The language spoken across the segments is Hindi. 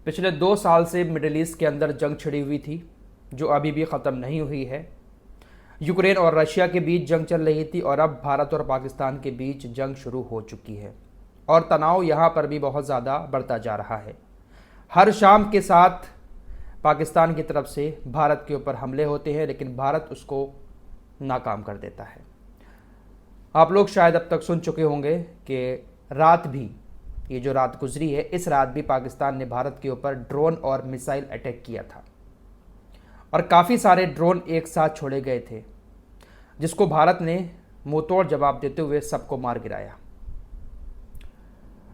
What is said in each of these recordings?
पिछले 2 साल से मिडिल ईस्ट के अंदर जंग छिड़ी हुई थी जो अभी भी ख़त्म नहीं हुई है। यूक्रेन और रशिया के बीच जंग चल रही थी और अब भारत और पाकिस्तान के बीच जंग शुरू हो चुकी है और तनाव यहाँ पर भी बहुत ज़्यादा बढ़ता जा रहा है। हर शाम के साथ पाकिस्तान की तरफ से भारत के ऊपर हमले होते हैं, लेकिन भारत उसको नाकाम कर देता है। आप लोग शायद अब तक सुन चुके होंगे कि रात भी, ये जो रात गुजरी है, इस रात भी पाकिस्तान ने भारत के ऊपर ड्रोन और मिसाइल अटैक किया था और काफ़ी सारे ड्रोन एक साथ छोड़े गए थे, जिसको भारत ने मुंहतोड़ जवाब देते हुए सबको मार गिराया।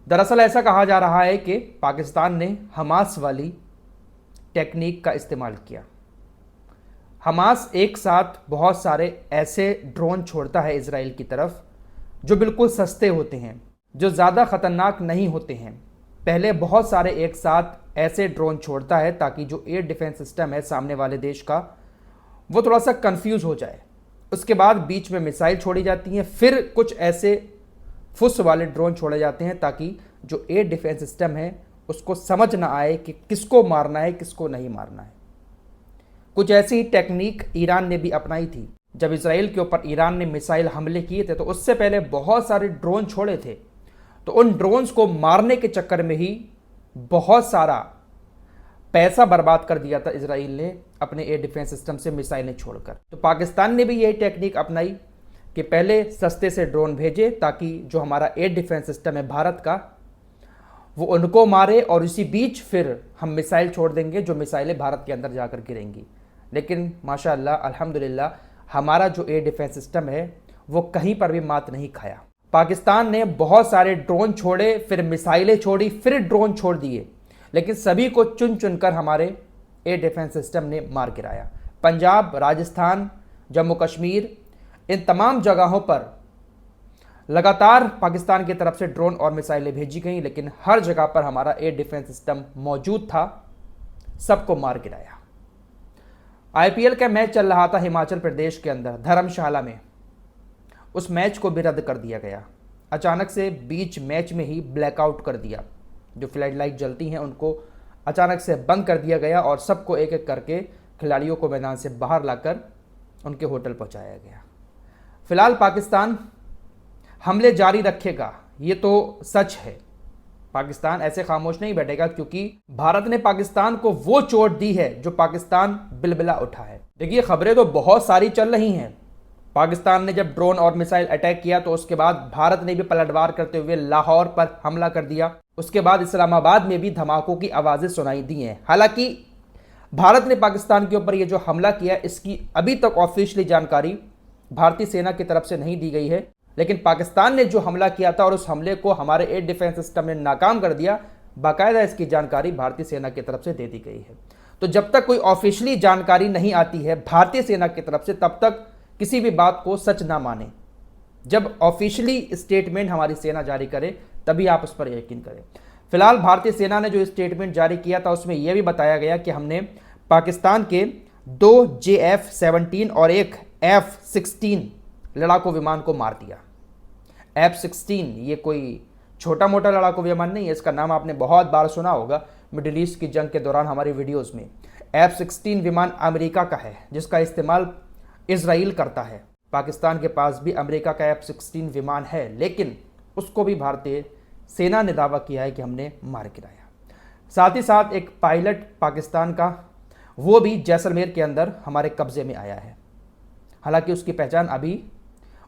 दरअसल ऐसा कहा जा रहा है कि पाकिस्तान ने हमास वाली टेक्निक का इस्तेमाल किया। हमास एक साथ बहुत सारे ऐसे ड्रोन छोड़ता है इजराइल की तरफ जो बिल्कुल सस्ते होते हैं, जो ज़्यादा ख़तरनाक नहीं होते हैं। पहले बहुत सारे एक साथ ऐसे ड्रोन छोड़ता है ताकि जो एयर डिफेंस सिस्टम है सामने वाले देश का, वो थोड़ा सा कंफ्यूज हो जाए। उसके बाद बीच में मिसाइल छोड़ी जाती हैं, फिर कुछ ऐसे फुस वाले ड्रोन छोड़े जाते हैं ताकि जो एयर डिफेंस सिस्टम है उसको समझ ना आए कि किसको मारना है किसको नहीं मारना है। कुछ ऐसी ही टेक्निक ईरान ने भी अपनाई थी। जब इसराइल के ऊपर ईरान ने मिसाइल हमले किए थे तो उससे पहले बहुत सारे ड्रोन छोड़े थे, तो उन ड्रोन्स को मारने के चक्कर में ही बहुत सारा पैसा बर्बाद कर दिया था इसराइल ने अपने एयर डिफेंस सिस्टम से मिसाइलें छोड़कर। तो पाकिस्तान ने भी यही टेक्निक अपनाई कि पहले सस्ते से ड्रोन भेजे ताकि जो हमारा एयर डिफेंस सिस्टम है भारत का, वो उनको मारे और इसी बीच फिर हम मिसाइल छोड़ देंगे जो मिसाइलें भारत के अंदर जाकर गिरेंगी। लेकिन माशाअल्लाह अल्हम्दुलिल्लाह हमारा जो एयर डिफेंस सिस्टम है वो कहीं पर भी मात नहीं खाया। पाकिस्तान ने बहुत सारे ड्रोन छोड़े, फिर मिसाइलें छोड़ी, फिर ड्रोन छोड़ दिए, लेकिन सभी को चुन चुनकर हमारे एयर डिफेंस सिस्टम ने मार गिराया। पंजाब, राजस्थान, जम्मू कश्मीर, इन तमाम जगहों पर लगातार पाकिस्तान की तरफ से ड्रोन और मिसाइलें भेजी गई, लेकिन हर जगह पर हमारा एयर डिफेंस सिस्टम मौजूद था, सबको मार गिराया। आईपीएल का मैच चल रहा था हिमाचल प्रदेश के अंदर धर्मशाला में, उस मैच को भी रद्द कर दिया गया। अचानक से बीच मैच में ही ब्लैकआउट कर दिया। जो फ्लड लाइट जलती हैं उनको अचानक से बंद कर दिया गया और सबको एक एक करके खिलाड़ियों को मैदान से बाहर लाकर उनके होटल पहुंचाया गया। फिलहाल पाकिस्तान हमले जारी रखेगा, ये तो सच है। पाकिस्तान ऐसे खामोश नहीं बैठेगा क्योंकि भारत ने पाकिस्तान को वो चोट दी है जो पाकिस्तान बिलबिला उठा है। देखिए, खबरें तो बहुत सारी चल रही हैं। पाकिस्तान ने जब ड्रोन और मिसाइल अटैक किया तो उसके बाद भारत ने भी पलटवार करते हुए लाहौर पर हमला कर दिया। उसके बाद इस्लामाबाद में भी धमाकों की आवाज़ें सुनाई दी हैं। हालांकि भारत ने पाकिस्तान के ऊपर ये जो हमला किया, इसकी अभी तक ऑफिशियली जानकारी भारतीय सेना की तरफ से नहीं दी गई है, लेकिन पाकिस्तान ने जो हमला किया था और उस हमले को हमारे एयर डिफेंस सिस्टम ने नाकाम कर दिया, बाकायदा इसकी जानकारी भारतीय सेना की तरफ से दे दी गई है। तो जब तक कोई ऑफिशियली जानकारी नहीं आती है भारतीय सेना की तरफ से, तब तक किसी भी बात को सच ना माने। जब ऑफिशियली स्टेटमेंट हमारी सेना जारी करे तभी आप उस पर यकीन करें। फिलहाल भारतीय सेना ने जो स्टेटमेंट जारी किया था उसमें यह भी बताया गया कि हमने पाकिस्तान के 2 JF-17 और एक F-16 लड़ाकू विमान को मार दिया। F-16 ये कोई छोटा मोटा लड़ाकू विमान नहीं है, इसका नाम आपने बहुत बार सुना होगा मिडिल ईस्ट की जंग के दौरान हमारी वीडियोस में। F-16 विमान अमेरिका का है जिसका इस्तेमाल इजराइल करता है। पाकिस्तान के पास भी अमेरिका का F-16 विमान है, लेकिन उसको भी भारतीय सेना ने दावा किया है कि हमने मार गिराया। साथ ही साथ एक पायलट पाकिस्तान का, वो भी जैसलमेर के अंदर हमारे कब्जे में आया है। हालांकि उसकी पहचान अभी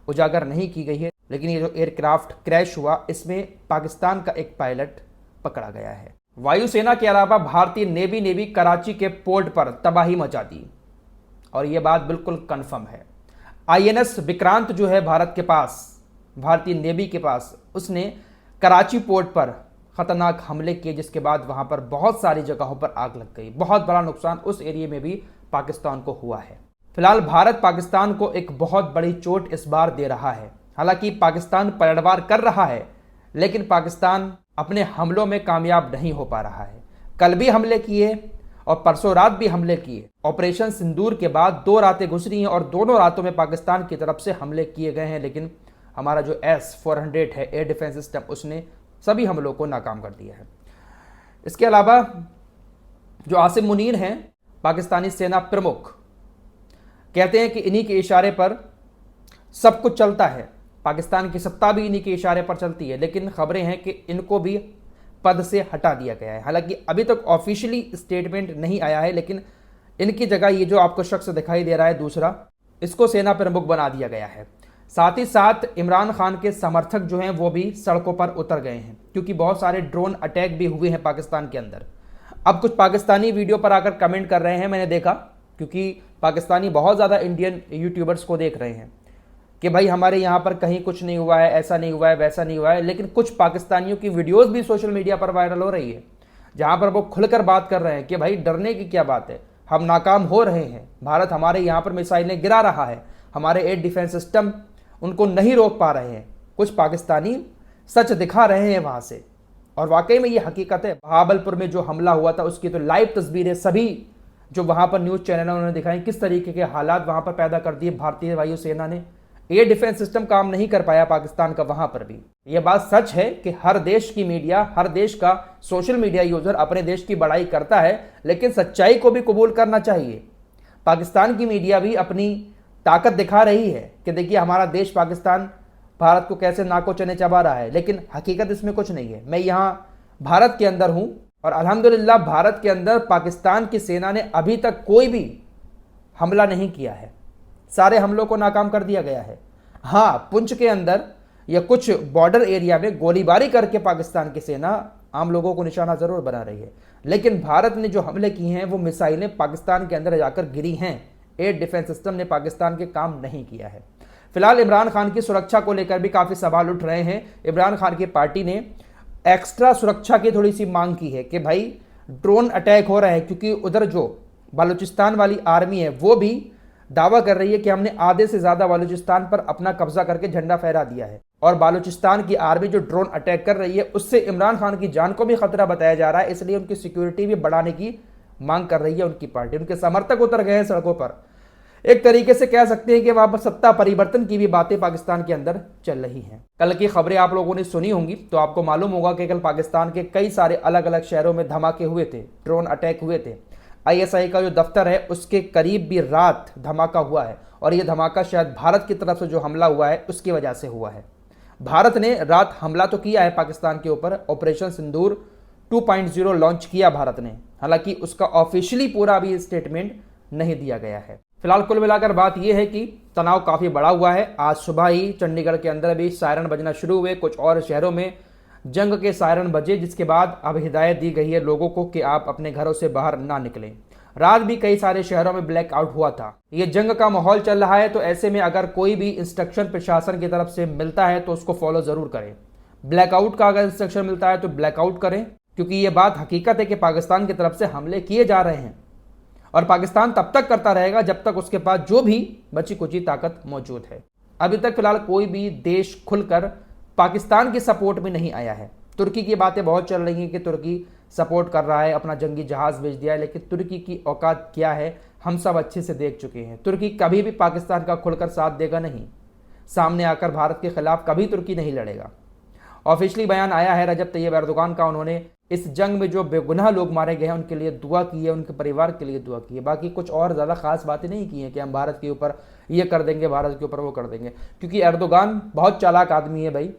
उजागर नहीं की गई है, लेकिन ये जो एयरक्राफ्ट क्रैश हुआ इसमें पाकिस्तान का एक पायलट पकड़ा गया है। वायुसेना के अलावा भारतीय नेवी ने भी कराची के पोर्ट पर तबाही मचा दी और ये बात बिल्कुल कंफर्म है। INS विक्रांत जो है भारत के पास, भारतीय नेवी के पास, उसने कराची पोर्ट पर खतरनाक हमले किए, जिसके बाद वहां पर बहुत सारी जगहों पर आग लग गई। बहुत बड़ा नुकसान उस एरिया में भी पाकिस्तान को हुआ है। फिलहाल भारत पाकिस्तान को एक बहुत बड़ी चोट इस बार दे रहा है। हालांकि पाकिस्तान पलटवार कर रहा है, लेकिन पाकिस्तान अपने हमलों में कामयाब नहीं हो पा रहा है। कल भी हमले किए और परसों रात भी हमले किए। ऑपरेशन सिंदूर के बाद 2 रातें गुजरी हैं और दोनों रातों में पाकिस्तान की तरफ से हमले किए गए हैं, लेकिन हमारा जो S-400 है एयर डिफेंस सिस्टम, उसने सभी हमलों को नाकाम कर दिया है। इसके अलावा जो आसिम मुनीर हैं, पाकिस्तानी सेना प्रमुख, कहते हैं कि इन्हीं के इशारे पर सब कुछ चलता है, पाकिस्तान की सत्ता भी इन्हीं के इशारे पर चलती है। लेकिन खबरें हैं कि इनको भी पद से हटा दिया गया है। हालांकि अभी तक ऑफिशियली स्टेटमेंट नहीं आया है, लेकिन इनकी जगह ये जो आपको शख्स दिखाई दे रहा है दूसरा, इसको सेना प्रमुख बना दिया गया है। साथ ही साथ इमरान खान के समर्थक जो हैं वो भी सड़कों पर उतर गए हैं, क्योंकि बहुत सारे ड्रोन अटैक भी हुए हैं पाकिस्तान के अंदर। अब कुछ पाकिस्तानी वीडियो पर आकर कमेंट कर रहे हैं, मैंने देखा, क्योंकि पाकिस्तानी बहुत ज़्यादा इंडियन यूट्यूबर्स को देख रहे हैं कि भाई हमारे यहाँ पर कहीं कुछ नहीं हुआ है, ऐसा नहीं हुआ है, वैसा नहीं हुआ है। लेकिन कुछ पाकिस्तानियों की वीडियोस भी सोशल मीडिया पर वायरल हो रही है, जहाँ पर वो खुलकर बात कर रहे हैं कि भाई डरने की क्या बात है, हम नाकाम हो रहे हैं, भारत हमारे यहाँ पर मिसाइलें गिरा रहा है, हमारे एयर डिफेंस सिस्टम उनको नहीं रोक पा रहे हैं। कुछ पाकिस्तानी सच दिखा रहे हैं वहाँ से, और वाकई में ये हकीकत है। बहावलपुर में जो हमला हुआ था उसकी तो लाइव तस्वीरें सभी जो वहाँ पर न्यूज़ चैनल उन्होंने दिखाई, किस तरीके के हालात वहाँ पर पैदा कर दिए भारतीय वायुसेना ने। एयर डिफेंस सिस्टम काम नहीं कर पाया पाकिस्तान का वहाँ पर भी। ये बात सच है कि हर देश की मीडिया, हर देश का सोशल मीडिया यूज़र अपने देश की बड़ाई करता है, लेकिन सच्चाई को भी कबूल करना चाहिए। पाकिस्तान की मीडिया भी अपनी ताकत दिखा रही है कि देखिए हमारा देश पाकिस्तान भारत को कैसे नाको चने चबा रहा है, लेकिन हकीकत इसमें कुछ नहीं है। मैं यहाँ भारत के अंदर हूँ और अल्हम्दुलिल्लाह भारत के अंदर पाकिस्तान की सेना ने अभी तक कोई भी हमला नहीं किया है, सारे हमलों को नाकाम कर दिया गया है। हाँ, पुंछ के अंदर या कुछ बॉर्डर एरिया में गोलीबारी करके पाकिस्तान की सेना आम लोगों को निशाना ज़रूर बना रही है, लेकिन भारत ने जो हमले किए हैं वो मिसाइलें पाकिस्तान के अंदर जाकर गिरी हैं। एयर डिफेंस सिस्टम ने पाकिस्तान के काम नहीं किया है। फिलहाल इमरान खान की सुरक्षा को लेकर भी काफ़ी सवाल उठ रहे हैं। इमरान खान की पार्टी ने एक्स्ट्रा सुरक्षा की थोड़ी सी मांग की है कि भाई ड्रोन अटैक हो रहा है, क्योंकि उधर जो बलूचिस्तान वाली आर्मी है वो भी दावा कर रही है कि हमने आधे से ज़्यादा बलूचिस्तान पर अपना कब्जा करके झंडा फहरा दिया है। और बलूचिस्तान की आर्मी जो ड्रोन अटैक कर रही है उससे इमरान खान की जान को भी खतरा बताया जा रहा है, इसलिए उनकी सिक्योरिटी भी बढ़ाने की मांग कर रही है उनकी पार्टी। उनके समर्थक उतर गए हैं सड़कों पर। एक तरीके से कह सकते हैं कि वहां पर सत्ता परिवर्तन की भी बातें पाकिस्तान के अंदर चल रही हैं। कल की खबरें आप लोगों ने सुनी होंगी तो आपको मालूम होगा कि कल पाकिस्तान के कई सारे अलग अलग शहरों में धमाके हुए थे, ड्रोन अटैक हुए थे। आईएसआई का जो दफ्तर है उसके करीब भी रात धमाका हुआ है, और यह धमाका शायद भारत की तरफ से जो हमला हुआ है उसकी वजह से हुआ है। भारत ने रात हमला तो किया है पाकिस्तान के ऊपर, ऑपरेशन सिंदूर 2.0 लॉन्च किया भारत ने, हालांकि उसका ऑफिशियली पूरा भी स्टेटमेंट नहीं दिया गया है। फिलहाल कुल मिलाकर बात यह है कि तनाव काफ़ी बढ़ा हुआ है। आज सुबह ही चंडीगढ़ के अंदर भी सायरन बजना शुरू हुए, कुछ और शहरों में जंग के सायरन बजे, जिसके बाद अब हिदायत दी गई है लोगों को कि आप अपने घरों से बाहर ना निकलें। रात भी कई सारे शहरों में ब्लैकआउट हुआ था। ये जंग का माहौल चल रहा है, तो ऐसे में अगर कोई भी इंस्ट्रक्शन प्रशासन की तरफ से मिलता है तो उसको फॉलो ज़रूर करें। ब्लैकआउट का अगर इंस्ट्रक्शन मिलता है तो ब्लैकआउट करें, क्योंकि ये बात हकीकत है कि पाकिस्तान की तरफ से हमले किए जा रहे हैं, और पाकिस्तान तब तक करता रहेगा जब तक उसके पास जो भी बची कुची ताकत मौजूद है। अभी तक फिलहाल कोई भी देश खुलकर पाकिस्तान की सपोर्ट में नहीं आया है। तुर्की की बातें बहुत चल रही हैं कि तुर्की सपोर्ट कर रहा है, अपना जंगी जहाज़ भेज दिया है, लेकिन तुर्की की औकात क्या है हम सब अच्छे से देख चुके हैं। तुर्की कभी भी पाकिस्तान का खुलकर साथ देगा नहीं, सामने आकर भारत के खिलाफ कभी तुर्की नहीं लड़ेगा। ऑफिशियली बयान आया है रजब तैयब एर्दोगान का, उन्होंने इस जंग में जो बेगुनाह लोग मारे गए हैं उनके लिए दुआ की है, उनके परिवार के लिए दुआ की है। बाकी कुछ और ज़्यादा खास बातें नहीं की हैं कि हम भारत के ऊपर ये कर देंगे, भारत के ऊपर वो कर देंगे, क्योंकि एर्दोगान बहुत चालाक आदमी है भाई।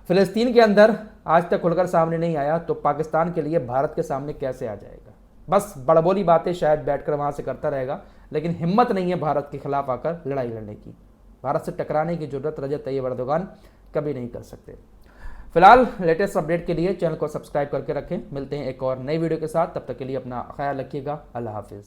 फ़िलिस्तीन के अंदर आज तक खुलकर सामने नहीं आया, तो पाकिस्तान के लिए भारत के सामने कैसे आ जाएगा। बस बड़बोली बातें शायद बैठकर वहाँ से करता रहेगा, लेकिन हिम्मत नहीं है भारत के खिलाफ आकर लड़ाई लड़ने की। भारत से टकराने की जरूरत रजब तैयब एर्दोगान कभी नहीं कर सकते। फिलहाल लेटेस्ट अपडेट के लिए चैनल को सब्सक्राइब करके रखें। मिलते हैं एक और नई वीडियो के साथ, तब तक के लिए अपना ख्याल रखिएगा। अल्लाह हाफिज़।